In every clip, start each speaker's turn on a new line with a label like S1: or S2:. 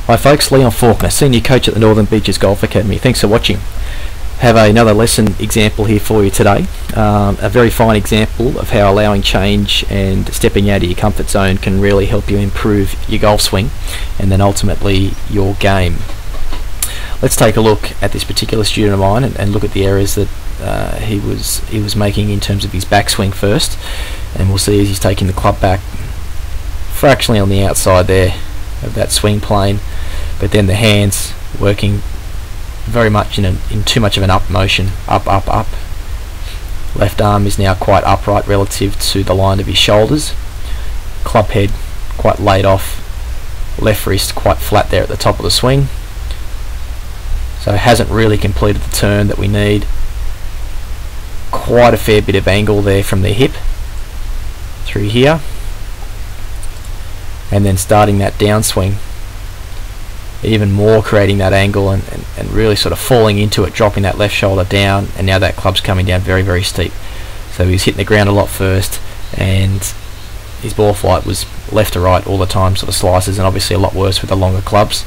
S1: Hi folks, Leon Faulkner, Senior Coach at the Northern Beaches Golf Academy. Thanks for watching. Have another lesson example here for you today. A very fine example of how allowing change and stepping out of your comfort zone can really help you improve your golf swing and then ultimately your game. Let's take a look at this particular student of mine and look at the errors that he was making in terms of his backswing first, and we'll see as he's taking the club back fractionally on the outside there of that swing plane, but then the hands working very much in too much of an up motion, up. Left arm is now quite upright relative to the line of his shoulders, club head quite laid off, left wrist quite flat there at the top of the swing, so hasn't really completed the turn that we need. Quite a fair bit of angle there from the hip through here, and then starting that downswing even more, creating that angle and really sort of falling into it, dropping that left shoulder down, and now that club's coming down very steep. So he's hitting the ground a lot first, and his ball flight was left to right all the time, sort of slices, and obviously a lot worse with the longer clubs.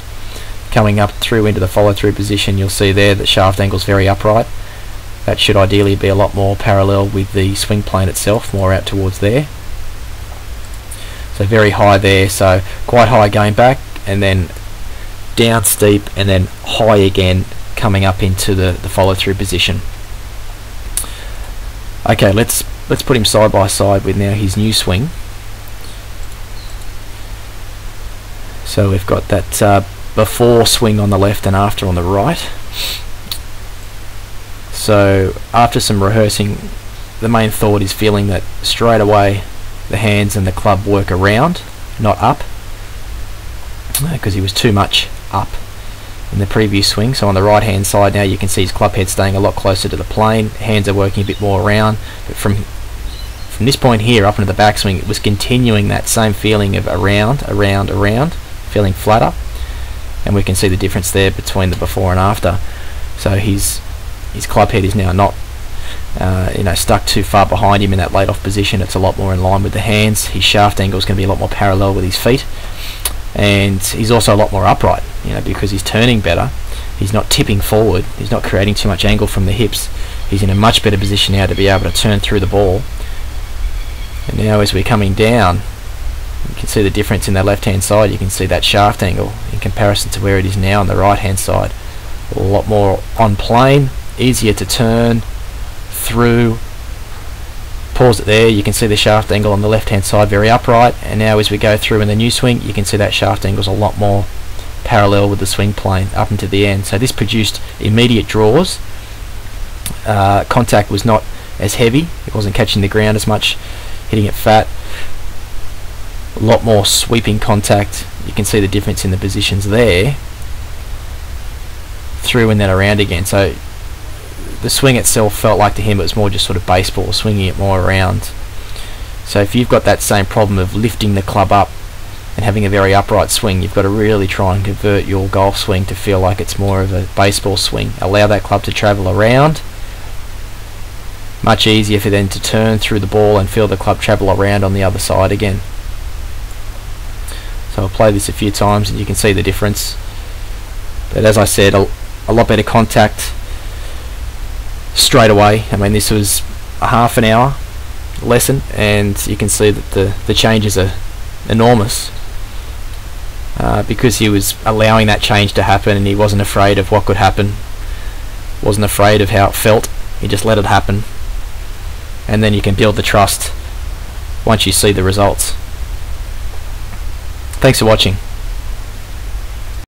S1: Coming up through into the follow through position, you'll see there that shaft angle's very upright. That should ideally be a lot more parallel with the swing plane itself, more out towards there. So very high there, so quite high going back, and then down steep, and then high again coming up into the follow through position. Okay, let's put him side by side with now his new swing. So we've got that before swing on the left and after on the right. So after some rehearsing, the main thought is feeling that straight away the hands and the club work around, not up, because he was too much up in the previous swing. So on the right hand side now you can see his club head staying a lot closer to the plane, hands are working a bit more around, but from this point here up into the backswing it was continuing that same feeling of around, feeling flatter, and we can see the difference there between the before and after. So his club head is now not stuck too far behind him in that laid off position. It's a lot more in line with the hands. His shaft angle is going to be a lot more parallel with his feet, and he's also a lot more upright, because he's turning better. He's not tipping forward, he's not creating too much angle from the hips. He's in a much better position now to be able to turn through the ball. And now as we're coming down, you can see the difference in that left hand side. You can see that shaft angle in comparison to where it is now on the right hand side. A lot more on plane, easier to turn through. Pause it there, you can see the shaft angle on the left hand side very upright, and now as we go through in the new swing you can see that shaft angle is a lot more parallel with the swing plane up into the end. So this produced immediate draws. Contact was not as heavy, it wasn't catching the ground as much, hitting it fat. A lot more sweeping contact. You can see the difference in the positions there, through and then around again. So the swing itself felt like to him it was more just sort of baseball, swinging it more around. So if you've got that same problem of lifting the club up and having a very upright swing, you've got to really try and convert your golf swing to feel like it's more of a baseball swing. Allow that club to travel around. Much easier for them to turn through the ball and feel the club travel around on the other side again. So I'll play this a few times and you can see the difference. But as I said, a lot better contact straight away. I mean, this was a half an hour lesson and you can see that the changes are enormous, because he was allowing that change to happen and he wasn't afraid of what could happen, wasn't afraid of how it felt, he just let it happen, and then you can build the trust once you see the results. Thanks for watching.